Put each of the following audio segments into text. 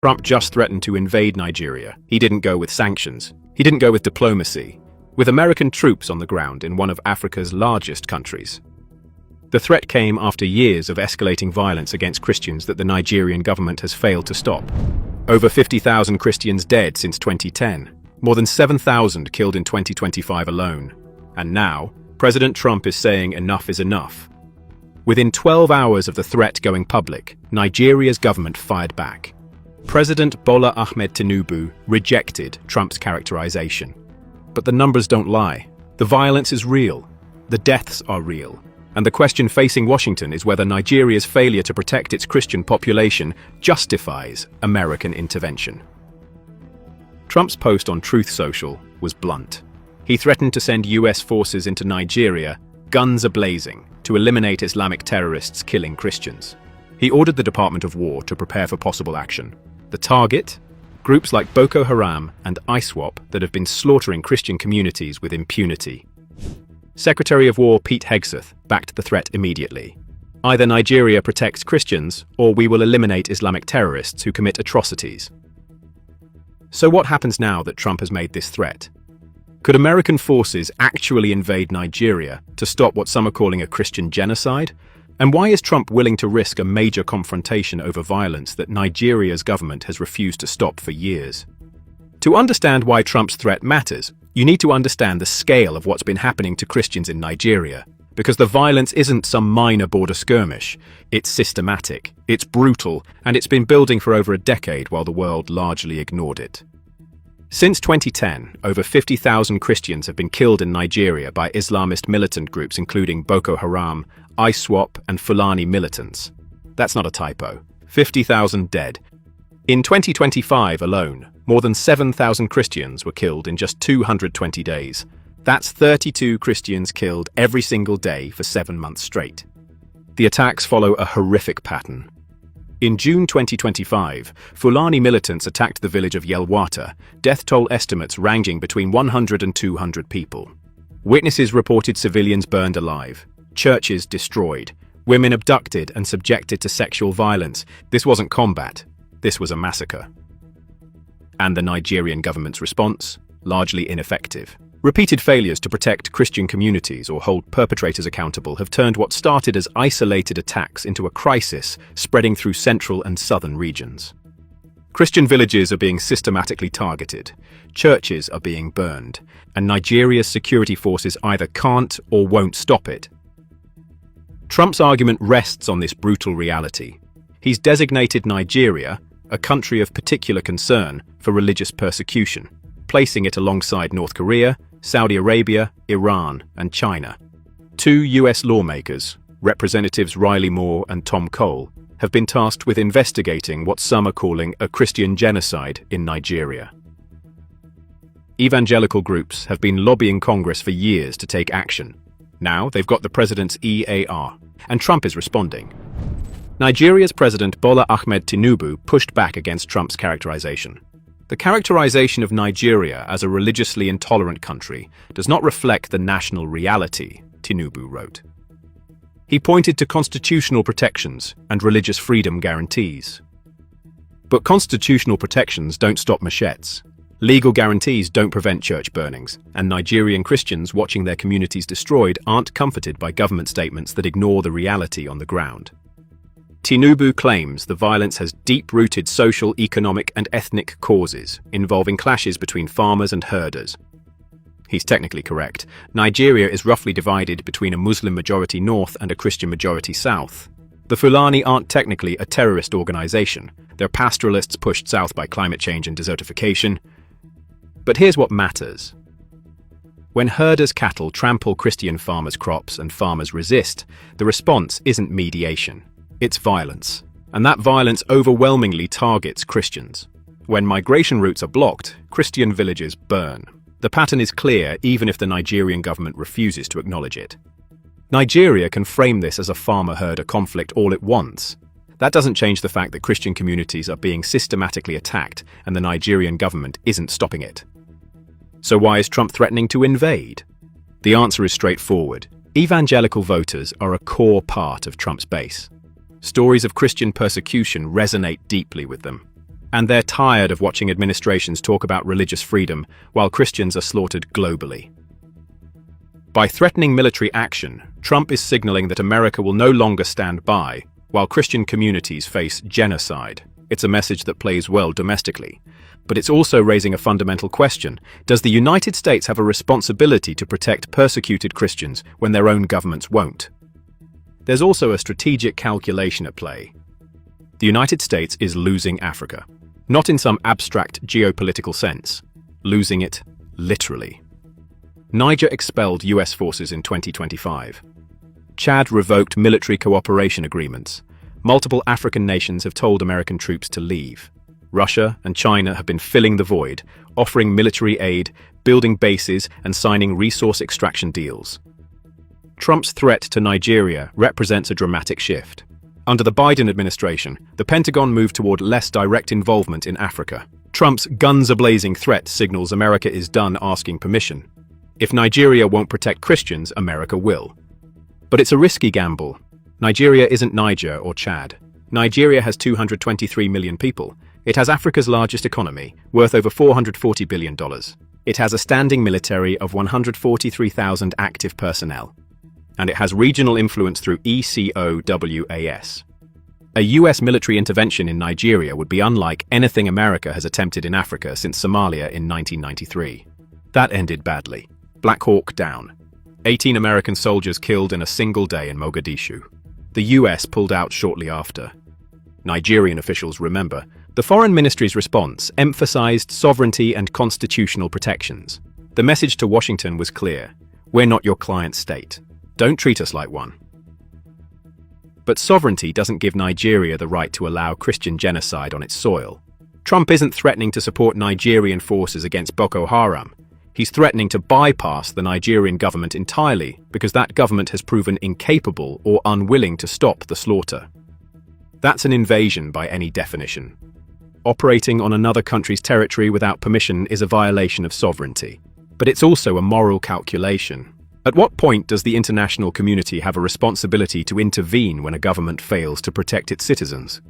Trump just threatened to invade Nigeria. He didn't go with sanctions. He didn't go with diplomacy. With American troops on the ground in one of Africa's largest countries. The threat came after years of escalating violence against Christians that the Nigerian government has failed to stop. Over 50,000 Christians dead since 2010. More than 7,000 killed in 2025 alone. And now, President Trump is saying enough is enough. Within 12 hours of the threat going public, Nigeria's government fired back. President Bola Ahmed Tinubu rejected Trump's characterization. But the numbers don't lie. The violence is real. The deaths are real. And the question facing Washington is whether Nigeria's failure to protect its Christian population justifies American intervention. Trump's post on Truth Social was blunt. He threatened to send US forces into Nigeria, guns a-blazing, to eliminate Islamic terrorists killing Christians. He ordered the Department of War to prepare for possible action. The target? Groups like Boko Haram and ISWAP that have been slaughtering Christian communities with impunity. Secretary of War Pete Hegseth backed the threat immediately. Either Nigeria protects Christians, or we will eliminate Islamic terrorists who commit atrocities. So what happens now that Trump has made this threat? Could American forces actually invade Nigeria to stop what some are calling a Christian genocide? And why is Trump willing to risk a major confrontation over violence that Nigeria's government has refused to stop for years? To understand why Trump's threat matters, you need to understand the scale of what's been happening to Christians in Nigeria. Because the violence isn't some minor border skirmish. It's systematic, it's brutal, and it's been building for over a decade while the world largely ignored it. Since 2010, over 50,000 Christians have been killed in Nigeria by Islamist militant groups including Boko Haram, ISWAP, and Fulani militants. That's not a typo. 50,000 dead. In 2025 alone, more than 7,000 Christians were killed in just 220 days. That's 32 Christians killed every single day for 7 months straight. The attacks follow a horrific pattern. In June 2025, Fulani militants attacked the village of Yelwata, death toll estimates ranging between 100 and 200 people. Witnesses reported civilians burned alive, churches destroyed, women abducted and subjected to sexual violence. This wasn't combat, this was a massacre. And the Nigerian government's response? Largely ineffective. Repeated failures to protect Christian communities or hold perpetrators accountable have turned what started as isolated attacks into a crisis spreading through central and southern regions. Christian villages are being systematically targeted, churches are being burned, and Nigeria's security forces either can't or won't stop it. Trump's argument rests on this brutal reality. He's designated Nigeria, a country of particular concern, for religious persecution, placing it alongside North Korea, Saudi Arabia, Iran, and China. 2 US lawmakers, Representatives Riley Moore and Tom Cole, have been tasked with investigating what some are calling a Christian genocide in Nigeria. Evangelical groups have been lobbying Congress for years to take action. Now they've got the president's EAR, and Trump is responding. Nigeria's President Bola Ahmed Tinubu pushed back against Trump's characterization. The characterization of Nigeria as a religiously intolerant country does not reflect the national reality, Tinubu wrote. He pointed to constitutional protections and religious freedom guarantees. But constitutional protections don't stop machetes. Legal guarantees don't prevent church burnings, and Nigerian Christians watching their communities destroyed aren't comforted by government statements that ignore the reality on the ground. Tinubu claims the violence has deep-rooted social, economic, and ethnic causes, involving clashes between farmers and herders. He's technically correct. Nigeria is roughly divided between a Muslim-majority north and a Christian-majority south. The Fulani aren't technically a terrorist organization. They're pastoralists pushed south by climate change and desertification. But here's what matters. When herders' cattle trample Christian farmers' crops and farmers resist, the response isn't mediation. It's violence, and that violence overwhelmingly targets Christians. When migration routes are blocked, Christian villages burn. The pattern is clear even if the Nigerian government refuses to acknowledge it. Nigeria can frame this as a farmer-herder conflict all at once. That doesn't change the fact that Christian communities are being systematically attacked and the Nigerian government isn't stopping it. So why is Trump threatening to invade? The answer is straightforward. Evangelical voters are a core part of Trump's base. Stories of Christian persecution resonate deeply with them. And they're tired of watching administrations talk about religious freedom while Christians are slaughtered globally. By threatening military action, Trump is signaling that America will no longer stand by while Christian communities face genocide. It's a message that plays well domestically. But it's also raising a fundamental question. Does the United States have a responsibility to protect persecuted Christians when their own governments won't? There's also a strategic calculation at play. The United States is losing Africa. Not in some abstract geopolitical sense. Losing it literally. Niger expelled US forces in 2025. Chad revoked military cooperation agreements. Multiple African nations have told American troops to leave. Russia and China have been filling the void, offering military aid, building bases, and signing resource extraction deals. Trump's threat to Nigeria represents a dramatic shift. Under the Biden administration, the Pentagon moved toward less direct involvement in Africa. Trump's guns-a-blazing threat signals America is done asking permission. If Nigeria won't protect Christians, America will. But it's a risky gamble. Nigeria isn't Niger or Chad. Nigeria has 223 million people. It has Africa's largest economy, worth over $440 billion. It has a standing military of 143,000 active personnel. And it has regional influence through ECOWAS. A US military intervention in Nigeria would be unlike anything America has attempted in Africa since Somalia in 1993. That ended badly. Black Hawk down. 18 American soldiers killed in a single day in Mogadishu. The US pulled out shortly after. Nigerian officials remember, the Foreign Ministry's response emphasized sovereignty and constitutional protections. The message to Washington was clear. We're not your client state. Don't treat us like one. But sovereignty doesn't give Nigeria the right to allow Christian genocide on its soil. Trump isn't threatening to support Nigerian forces against Boko Haram. He's threatening to bypass the Nigerian government entirely because that government has proven incapable or unwilling to stop the slaughter. That's an invasion by any definition. Operating on another country's territory without permission is a violation of sovereignty. But it's also a moral calculation. At what point does the international community have a responsibility to intervene when a government fails to protect its citizens?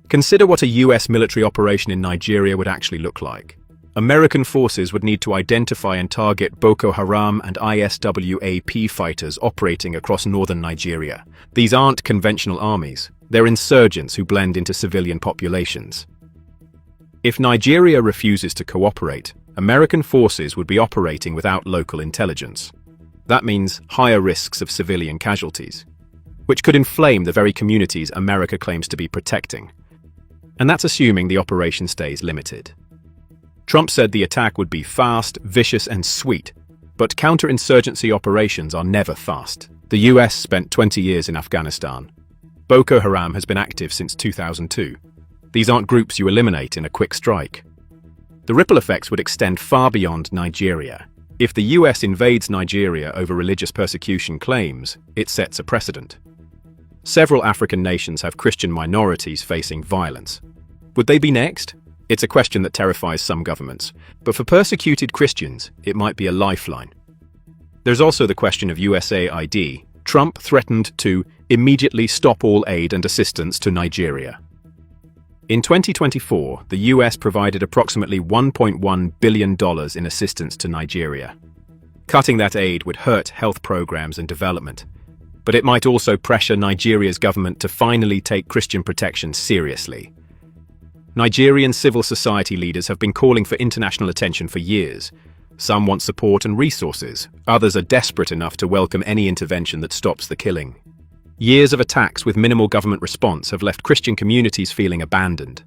Consider what a US military operation in Nigeria would actually look like. American forces would need to identify and target Boko Haram and ISWAP fighters operating across northern Nigeria. These aren't conventional armies. They're insurgents who blend into civilian populations. If Nigeria refuses to cooperate, American forces would be operating without local intelligence. That means higher risks of civilian casualties, which could inflame the very communities America claims to be protecting. And that's assuming the operation stays limited. Trump said the attack would be fast, vicious, and sweet, but counterinsurgency operations are never fast. The US spent 20 years in Afghanistan. Boko Haram has been active since 2002. These aren't groups you eliminate in a quick strike. The ripple effects would extend far beyond Nigeria. If the US invades Nigeria over religious persecution claims, it sets a precedent. Several African nations have Christian minorities facing violence. Would they be next? It's a question that terrifies some governments, but for persecuted Christians, it might be a lifeline. There's also the question of USAID. Trump threatened to immediately stop all aid and assistance to Nigeria. In 2024, the US provided approximately $1.1 billion in assistance to Nigeria. Cutting that aid would hurt health programs and development, but it might also pressure Nigeria's government to finally take Christian protection seriously. Nigerian civil society leaders have been calling for international attention for years. Some want support and resources. Others are desperate enough to welcome any intervention that stops the killing. Years of attacks with minimal government response have left Christian communities feeling abandoned.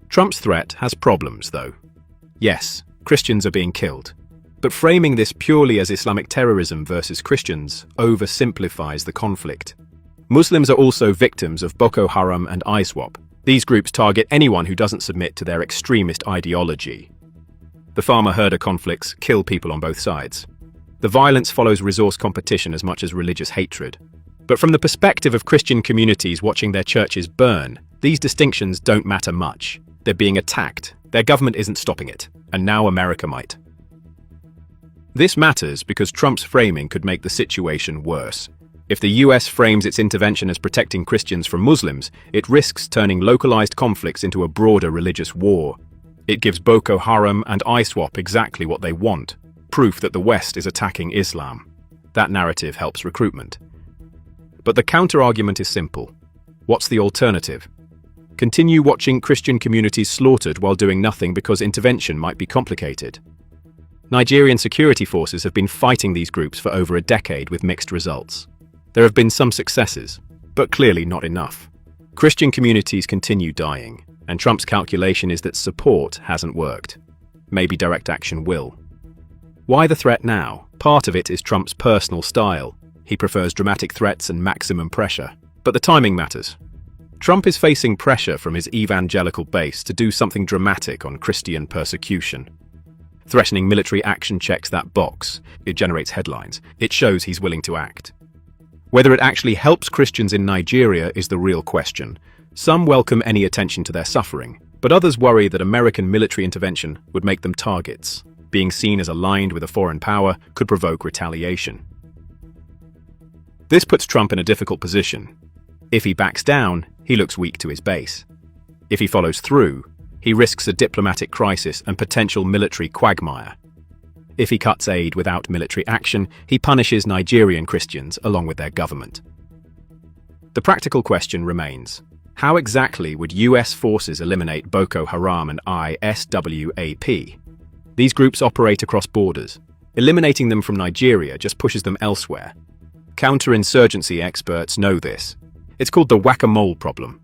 Trump's threat has problems, though. Yes, Christians are being killed. But framing this purely as Islamic terrorism versus Christians oversimplifies the conflict. Muslims are also victims of Boko Haram and ISWAP. These groups target anyone who doesn't submit to their extremist ideology. The farmer-herder conflicts kill people on both sides. The violence follows resource competition as much as religious hatred. But from the perspective of Christian communities watching their churches burn, these distinctions don't matter much. They're being attacked. Their government isn't stopping it. And now America might. This matters because Trump's framing could make the situation worse. If the US frames its intervention as protecting Christians from Muslims, it risks turning localized conflicts into a broader religious war. It gives Boko Haram and ISWAP exactly what they want: proof that the West is attacking Islam. That narrative helps recruitment. But the counter-argument is simple. What's the alternative? Continue watching Christian communities slaughtered while doing nothing because intervention might be complicated. Nigerian security forces have been fighting these groups for over a decade with mixed results. There have been some successes, but clearly not enough. Christian communities continue dying, and Trump's calculation is that support hasn't worked. Maybe direct action will. Why the threat now? Part of it is Trump's personal style. He prefers dramatic threats and maximum pressure. But the timing matters. Trump is facing pressure from his evangelical base to do something dramatic on Christian persecution. Threatening military action checks that box. It generates headlines. It shows he's willing to act. Whether it actually helps Christians in Nigeria is the real question. Some welcome any attention to their suffering, but others worry that American military intervention would make them targets. Being seen as aligned with a foreign power could provoke retaliation. This puts Trump in a difficult position. If he backs down, he looks weak to his base. If he follows through, he risks a diplomatic crisis and potential military quagmire. If he cuts aid without military action, he punishes Nigerian Christians along with their government. The practical question remains: how exactly would US forces eliminate Boko Haram and ISWAP? These groups operate across borders. Eliminating them from Nigeria just pushes them elsewhere. Counterinsurgency experts know this. It's called the whack-a-mole problem.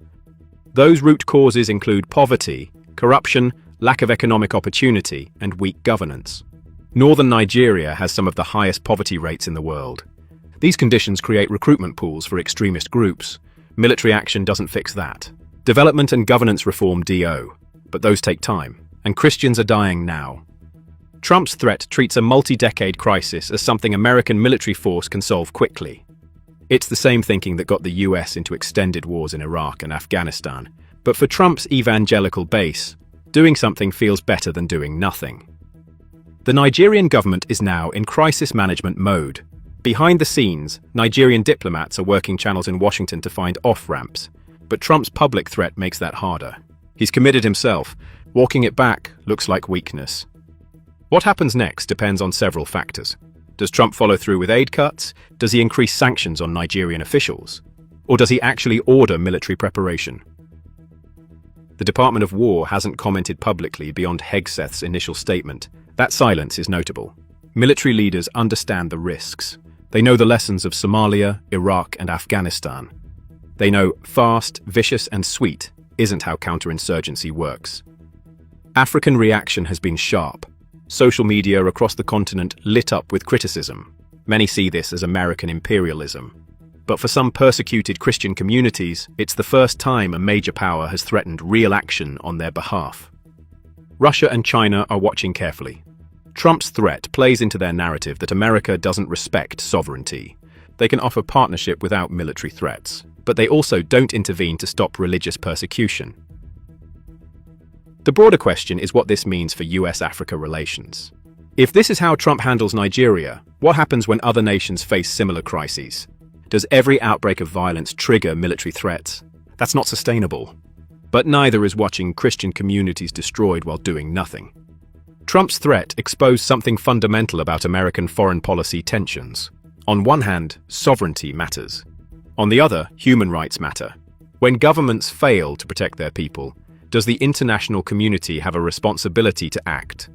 Those root causes include poverty, corruption, lack of economic opportunity, and weak governance. Northern Nigeria has some of the highest poverty rates in the world. These conditions create recruitment pools for extremist groups. Military action doesn't fix that. Development and governance reform do, but those take time, and Christians are dying now. Trump's threat treats a multi-decade crisis as something American military force can solve quickly. It's the same thinking that got the US into extended wars in Iraq and Afghanistan. But for Trump's evangelical base, doing something feels better than doing nothing. The Nigerian government is now in crisis management mode. Behind the scenes, Nigerian diplomats are working channels in Washington to find off-ramps. But Trump's public threat makes that harder. He's committed himself. Walking it back looks like weakness. What happens next depends on several factors. Does Trump follow through with aid cuts? Does he increase sanctions on Nigerian officials? Or does he actually order military preparation? The Department of War hasn't commented publicly beyond Hegseth's initial statement. That silence is notable. Military leaders understand the risks. They know the lessons of Somalia, Iraq, and Afghanistan. They know fast, vicious, and sweet isn't how counterinsurgency works. African reaction has been sharp. Social media across the continent lit up with criticism. Many see this as American imperialism. But for some persecuted Christian communities, it's the first time a major power has threatened real action on their behalf. Russia and China are watching carefully. Trump's threat plays into their narrative that America doesn't respect sovereignty. They can offer partnership without military threats, but they also don't intervene to stop religious persecution. The broader question is what this means for US-Africa relations. If this is how Trump handles Nigeria, what happens when other nations face similar crises? Does every outbreak of violence trigger military threats? That's not sustainable. But neither is watching Christian communities destroyed while doing nothing. Trump's threat exposed something fundamental about American foreign policy tensions. On one hand, sovereignty matters. On the other, human rights matter. When governments fail to protect their people, does the international community have a responsibility to act?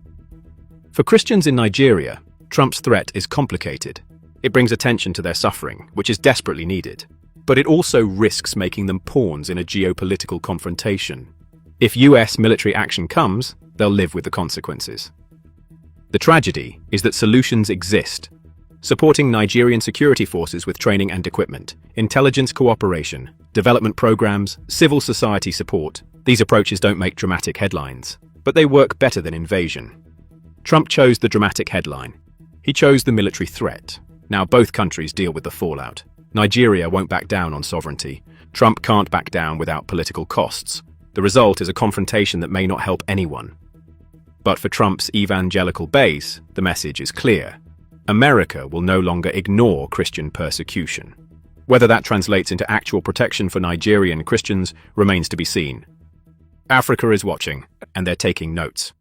For Christians in Nigeria, Trump's threat is complicated. It brings attention to their suffering, which is desperately needed. But it also risks making them pawns in a geopolitical confrontation. If US military action comes, they'll live with the consequences. The tragedy is that solutions exist. Supporting Nigerian security forces with training and equipment, intelligence cooperation, development programs, civil society support. These approaches don't make dramatic headlines, but they work better than invasion. Trump chose the dramatic headline. He chose the military threat. Now both countries deal with the fallout. Nigeria won't back down on sovereignty. Trump can't back down without political costs. The result is a confrontation that may not help anyone. But for Trump's evangelical base, the message is clear. America will no longer ignore Christian persecution. Whether that translates into actual protection for Nigerian Christians remains to be seen. Africa is watching, and they're taking notes.